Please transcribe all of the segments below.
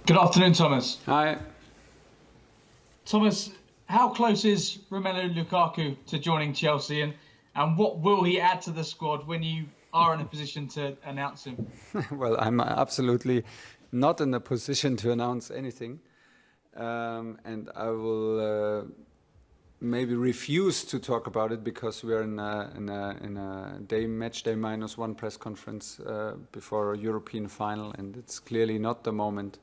Good afternoon, Thomas. Hi. Thomas, how close is Romelu Lukaku to joining Chelsea, and what will he add to the squad when you are in a position to announce him? Well, I'm absolutely not in a position to announce anything, and I will maybe refuse to talk about it because we're in a match day minus one press conference before a European final, and it's clearly not the moment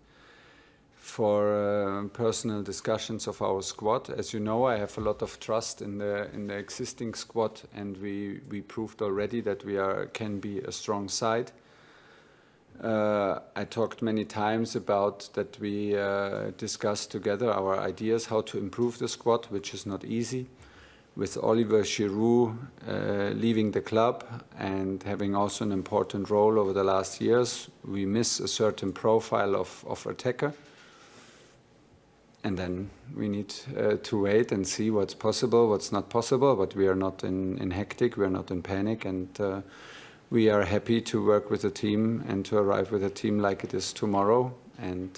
for personal discussions of our squad. As you know, I have a lot of trust in the existing squad, and we proved already that we can be a strong side. I talked many times about that we discussed together our ideas how to improve the squad, which is not easy. With Oliver Giroud leaving the club and having also an important role over the last years, we miss a certain profile of attacker. And then we need to wait and see what's possible, what's not possible. But we are not in hectic, we are not in panic, and we are happy to work with the team and to arrive with a team like it is tomorrow. And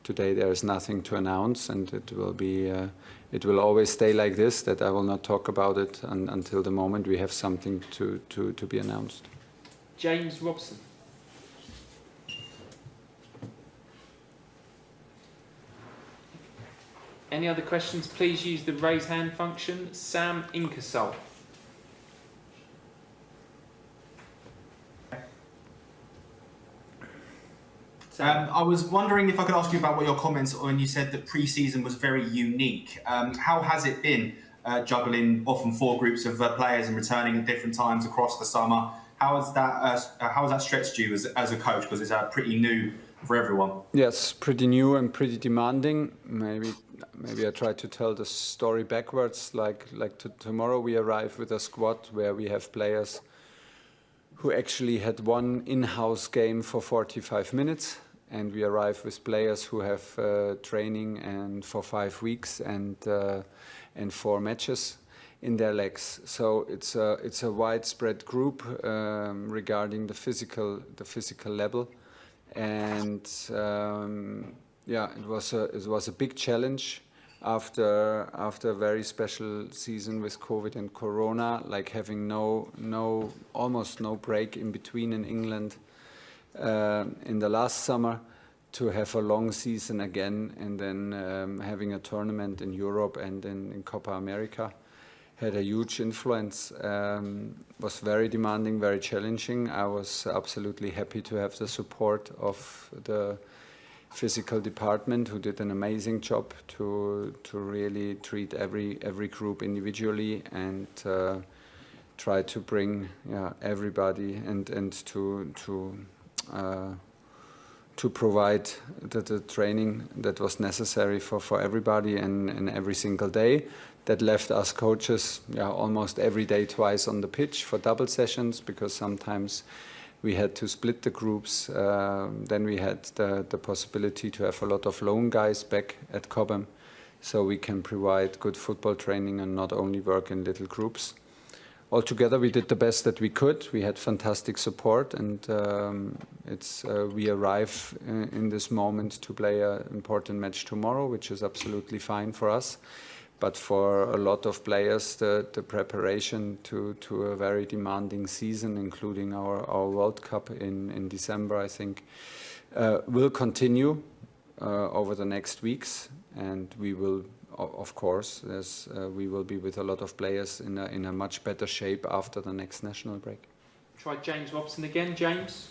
today there is nothing to announce, and it will always stay like this. That I will not talk about it until the moment we have something to be announced. James Robson. Any other questions, please use the raise hand function. Sam Inkersol. I was wondering if I could ask you about what your comments when you said that pre-season was very unique. How has it been juggling often four groups of players and returning at different times across the summer? How has that stretched you as a coach? Because it's pretty new for everyone. Yes, pretty new and pretty demanding. Maybe I try to tell the story backwards. Like tomorrow we arrive with a squad where we have players who actually had one in-house game for 45 minutes, and we arrive with players who have training and for 5 weeks and 4 matches in their legs. So it's a widespread group regarding the physical level. And it was a big challenge after a very special season with COVID and Corona, like having almost no break in between in England in the last summer, to have a long season again, and then having a tournament in Europe and in Copa America had a huge influence. Was very demanding, very challenging. I was absolutely happy to have the support of the physical department, who did an amazing job to really treat every group individually and try to bring everybody and to provide the training that was necessary for everybody and every single day. That left us coaches almost every day twice on the pitch for double sessions, because sometimes we had to split the groups. Then we had the possibility to have a lot of lone guys back at Cobham, so we can provide good football training and not only work in little groups. Altogether, we did the best that we could. We had fantastic support, and we arrive in this moment to play an important match tomorrow, which is absolutely fine for us. But for a lot of players, the preparation to a very demanding season, including our World Cup in December, I think, will continue over the next weeks. And we will, of course, we will be with a lot of players in a much better shape after the next national break. Try James Robson again. James.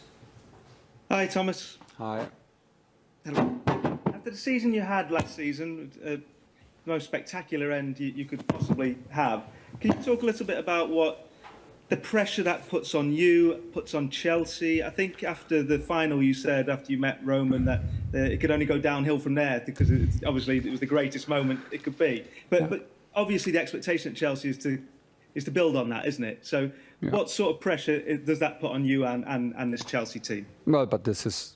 Hi, Thomas. Hi. Hello. After the season you had last season, most spectacular end you could possibly have. Can you talk a little bit about what the pressure that puts on you, puts on Chelsea? I think after the final you said, after you met Roman, that it could only go downhill from there, because obviously it was the greatest moment it could be. But obviously the expectation at Chelsea is to build on that, isn't it? So what sort of pressure does that put on you and this Chelsea team? Well, but this is...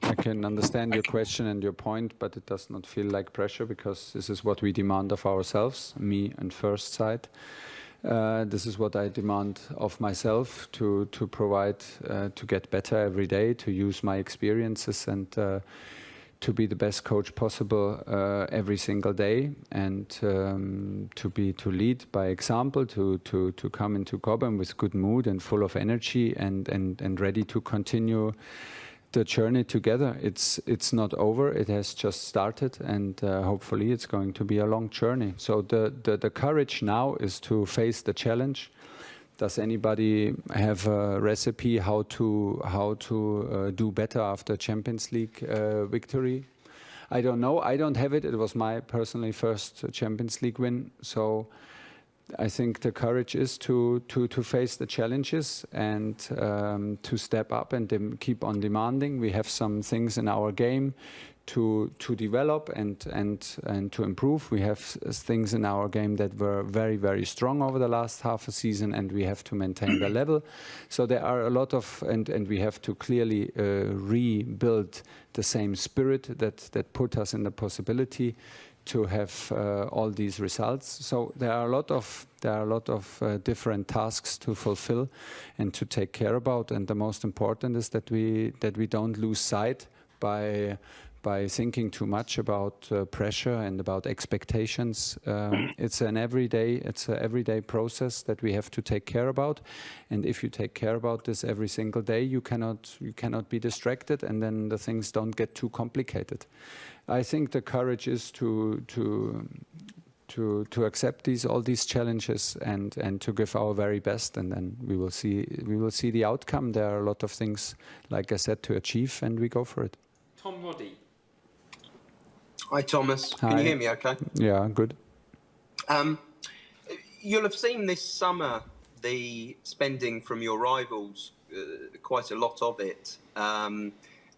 I can understand your question and your point, but it does not feel like pressure, because this is what we demand of ourselves, me and first side. This is what I demand of myself, to provide, to get better every day, to use my experiences and to be the best coach possible every single day, and to lead by example, to come into Cobham with good mood and full of energy and ready to continue the journey together. It's not over, it has just started, and hopefully it's going to be a long journey. So the courage now is to face the challenge. Does anybody have a recipe how to do better after Champions League victory? I don't know. I don't have it. It was my personally first Champions League win. So I think the courage is to face the challenges and to step up and keep on demanding. We have some things in our game to develop and to improve. We have things in our game that were very, very strong over the last half a season, and we have to maintain the level. So there are a lot of, and we have to clearly rebuild the same spirit that put us in the possibility to have all these results. So there are a lot of different tasks to fulfill and to take care about. And the most important is that we don't lose sight by thinking too much about pressure and about expectations. It's an everyday process that we have to take care about. And if you take care about this every single day, you cannot be distracted, and then the things don't get too complicated. I think the courage is to accept all these challenges and to give our very best, and then we will see the outcome. There are a lot of things, like I said, to achieve, and we go for it. Tom Roddy. Hi, Thomas. Hi. Can you hear me okay? Yeah, good. You'll have seen this summer the spending from your rivals, quite a lot of it.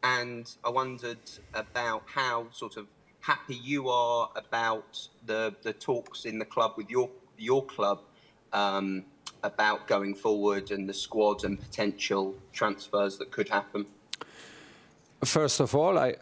And I wondered about how sort of happy you are about the talks in the club with your club about going forward and the squad and potential transfers that could happen. First of all, I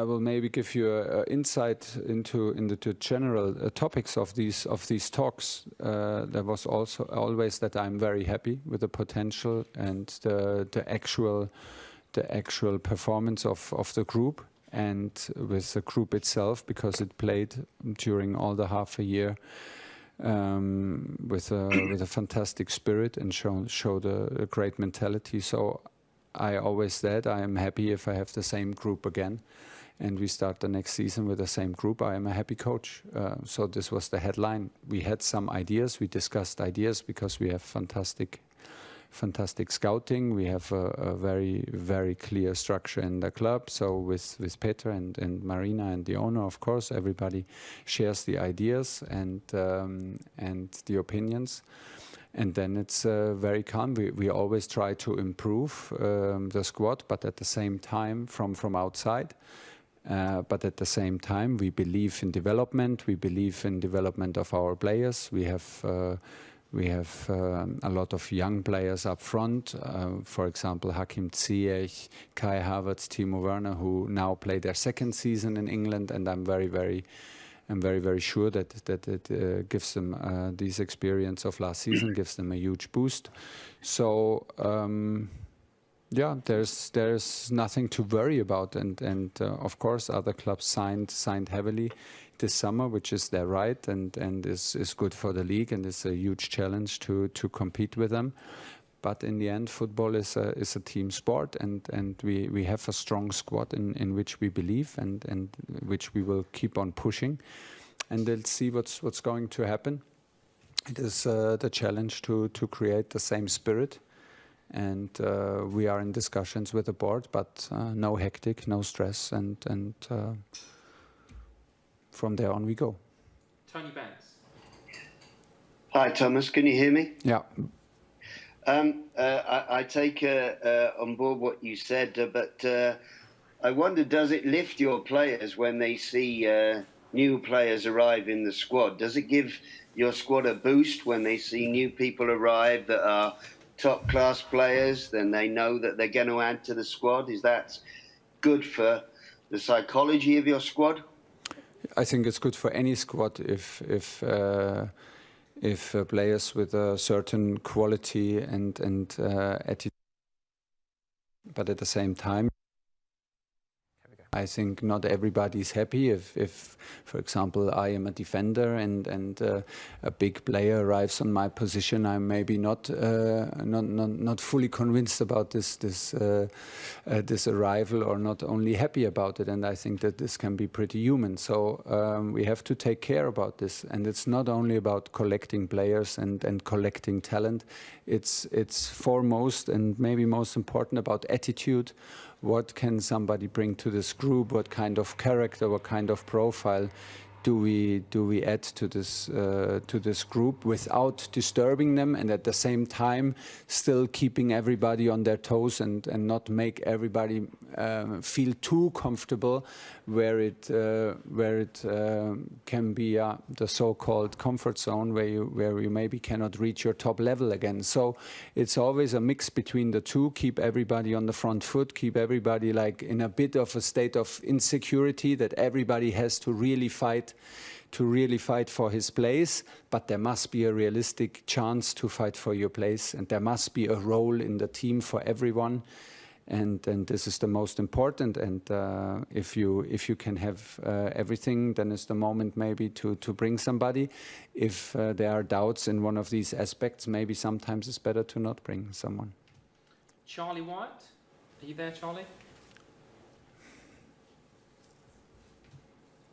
will maybe give you an insight into the general topics of these talks. There was also always that I'm very happy with the potential and the actual performance of the group and with the group itself, because it played during all the half a year with a fantastic spirit and showed a great mentality. So I always said I am happy if I have the same group again, and we start the next season with the same group. I am a happy coach. So this was the headline. We had some ideas. We discussed ideas because we have fantastic scouting. We have a very, very clear structure in the club. So with Peter and Marina and the owner, of course, everybody shares the ideas and the opinions. And then it's very calm. We always try to improve the squad, but at the same time from outside. But at the same time, we believe in development. We believe in development of our players. We have a lot of young players up front. For example, Hakim Ziyech, Kai Havertz, Timo Werner, who now play their second season in England, and I'm very, very sure that it gives them this experience of last season, gives them a huge boost. So yeah, there's nothing to worry about, and of course other clubs signed heavily this summer, which is their right and is good for the league, and is a huge challenge to compete with them. But in the end, football is a team sport, and we have a strong squad in which we believe and which we will keep on pushing. And let's see what's going to happen. It is the challenge to create the same spirit. And we are in discussions with the board, but no hectic, no stress, and from there on we go. Tony Banks. Hi, Thomas. Can you hear me? Yeah. I take on board what you said, but I wonder, does it lift your players when they see new players arrive in the squad? Does it give your squad a boost when they see new people arrive that are top-class players? Then they know that they're going to add to the squad. Is that good for the psychology of your squad? I think it's good for any squad if players with a certain quality and attitude, but at the same time, I think not everybody is happy if, for example, I am a defender and a big player arrives on my position. I'm maybe not fully convinced about this arrival, or not only happy about it. And I think that this can be pretty human. So we have to take care about this. And it's not only about collecting players and collecting talent. It's foremost and maybe most important about attitude. What can somebody bring to this group? What kind of character, what kind of profile do we add to this group without disturbing them, and at the same time still keeping everybody on their toes and not make everybody feel too comfortable, where it can be the so-called comfort zone where you maybe cannot reach your top level again. So it's always a mix between the two. Keep everybody on the front foot. Keep everybody like in a bit of a state of insecurity that everybody has to really fight for his place, but there must be a realistic chance to fight for your place, and there must be a role in the team for everyone, and this is the most important. And if you can have everything, then it's the moment maybe to bring somebody. If there are doubts in one of these aspects, maybe sometimes it's better to not bring someone. Charlie White, are you there, Charlie?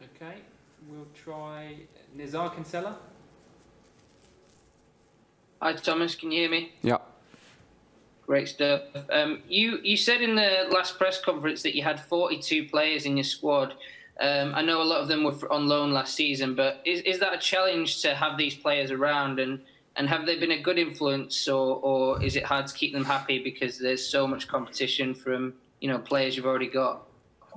Okay. We'll try Nizar Kinsella. Hi Thomas, can you hear me? Yeah. Great stuff. You said in the last press conference that you had 42 players in your squad. I know a lot of them were on loan last season, but is that a challenge to have these players around, and have they been a good influence, or is it hard to keep them happy because there's so much competition from players you've already got?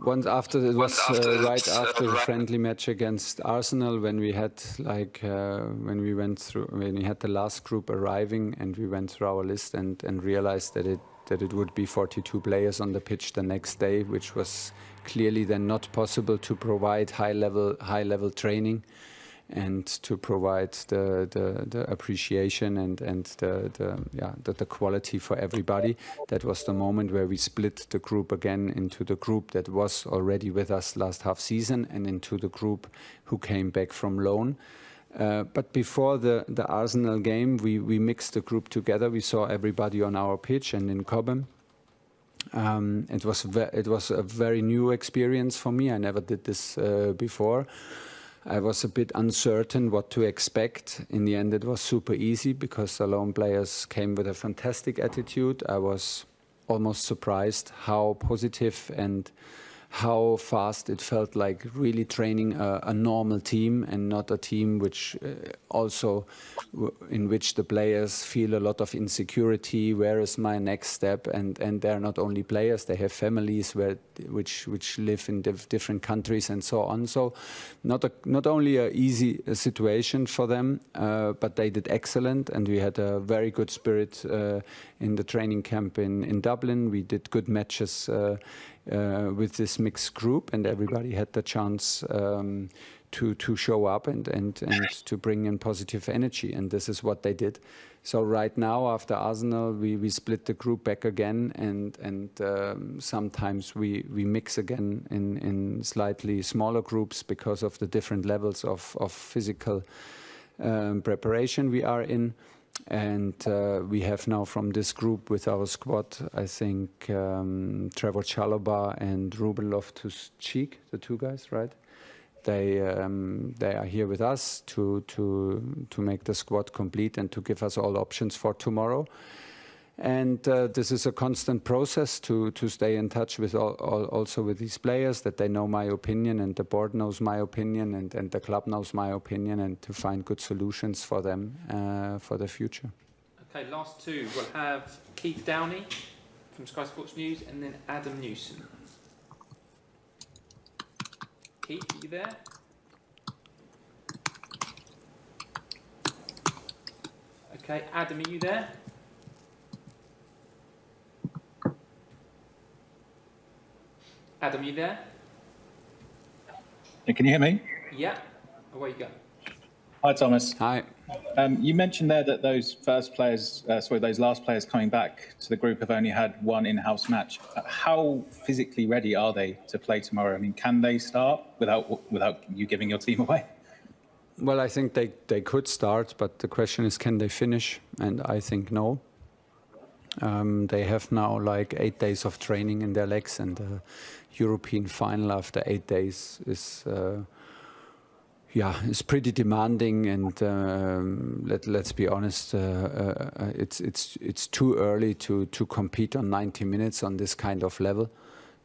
Right after the friendly match against Arsenal, when we had when we had the last group arriving, and we went through our list and realized that it would be 42 players on the pitch the next day, which was clearly then not possible to provide high level training and to provide the appreciation and the quality for everybody. That was the moment where we split the group again into the group that was already with us last half season and into the group who came back from loan. But before the Arsenal game, we mixed the group together. We saw everybody on our pitch and in Cobham. It was a very new experience for me. I never did this before. I was a bit uncertain what to expect. In the end, it was super easy because the lone players came with a fantastic attitude. I was almost surprised how positive and how fast it felt like really training a normal team and not a team which in which the players feel a lot of insecurity. Where is my next step? And they're not only players; they have families which live in different countries and so on. So not only an easy situation for them, but they did excellent, and we had a very good spirit in the training camp in Dublin. We did good matches with this mixed group, and everybody had the chance to show up and to bring in positive energy, and this is what they did. So right now, after Arsenal, we split the group back again, and sometimes we mix again in slightly smaller groups because of the different levels of physical preparation we are in. And we have now from this group with our squad, I think Trevor Chalobah and Ruben Loftus-Cheek, the two guys, right? They are here with us to make the squad complete and to give us all options for tomorrow. And this is a constant process to stay in touch with also with these players, that they know my opinion and the board knows my opinion and the club knows my opinion, and to find good solutions for them for the future. Okay, last two. We'll have Keith Downey from Sky Sports News and then Adam Newson. Keith, are you there? Okay, Adam, are you there? Adam, you there? Can you hear me? Yeah. Away you go. Hi, Thomas. Hi. You mentioned there that those those last players coming back to the group have only had one in-house match. How physically ready are they to play tomorrow? I mean, can they start without you giving your team away? Well, I think they could start, but the question is, can they finish? And I think no. They have now like 8 days of training in their legs, and the European final after 8 days is pretty demanding. And let's be honest, it's too early to compete on 90 minutes on this kind of level.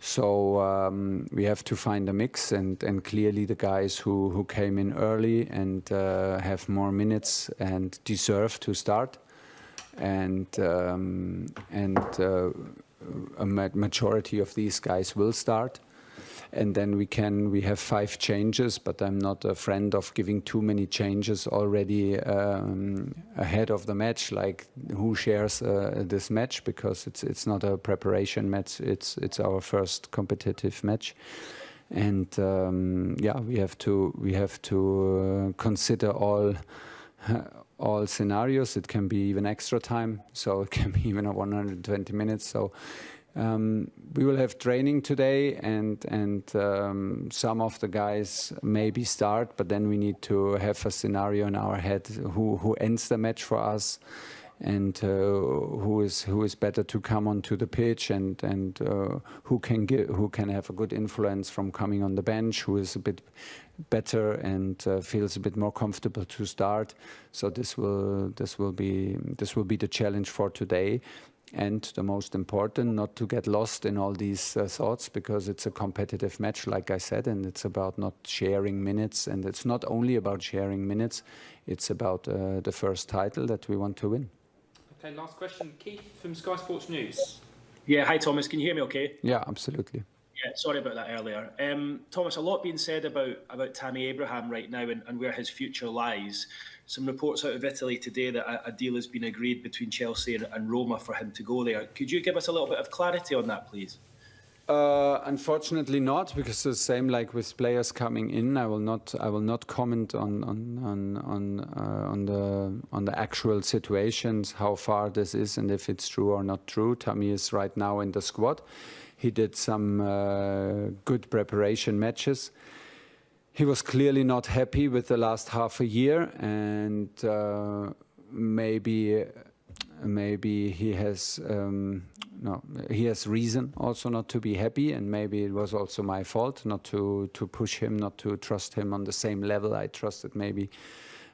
So we have to find a mix, and clearly the guys who came in early and have more minutes and deserve to start, and a majority of these guys will start. And then we have 5 changes, but I'm not a friend of giving too many changes already ahead of the match, like who shares this match, because it's not a preparation match, it's our first competitive match. And we have to consider all scenarios. It can be even extra time, so it can be even 120 minutes. So we will have training today, and some of the guys maybe start, but then we need to have a scenario in our head who ends the match for us, and who is better to come onto the pitch, and who can have a good influence from coming on the bench, who is a bit better and feels a bit more comfortable to start. So this will be the challenge for today. And the most important, not to get lost in all these thoughts, because it's a competitive match, like I said, and it's about not sharing minutes. And it's not only about sharing minutes, it's about the first title that we want to win. Okay, last question. Keith from Sky Sports News. Yeah, hi Thomas, can you hear me okay? Yeah, absolutely. Yeah, sorry about that earlier. Thomas, a lot being said about Tammy Abraham right now and where his future lies. Some reports out of Italy today that a deal has been agreed between Chelsea and Roma for him to go there. Could you give us a little bit of clarity on that, please? Unfortunately not, because the same like with players coming in, I will not comment on the actual situations, how far this is, and if it's true or not true. Tammy is right now in the squad. He did some good preparation matches. He was clearly not happy with the last half a year, and maybe he has he has reason also not to be happy, and maybe it was also my fault not to push him, not to trust him on the same level I trusted maybe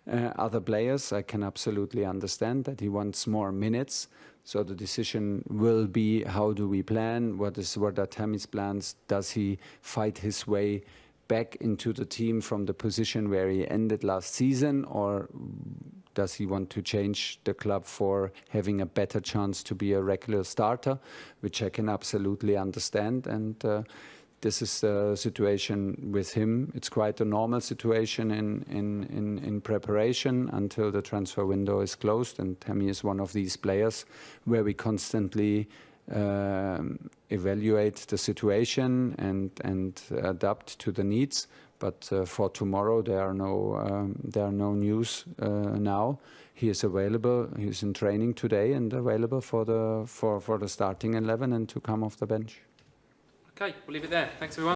other players. I can absolutely understand that he wants more minutes. So the decision will be, how do we plan? What are Tammy's plans? Does he fight his way back into the team from the position where he ended last season, or does he want to change the club for having a better chance to be a regular starter, which I can absolutely understand. And this is the situation with him. It's quite a normal situation in preparation until the transfer window is closed, and Tammy is one of these players where we constantly evaluate the situation and adapt to the needs. But for tomorrow, there are no news now. He is available. He's in training today and available for the starting 11 and to come off the bench. Okay, we'll leave it there. Thanks everyone.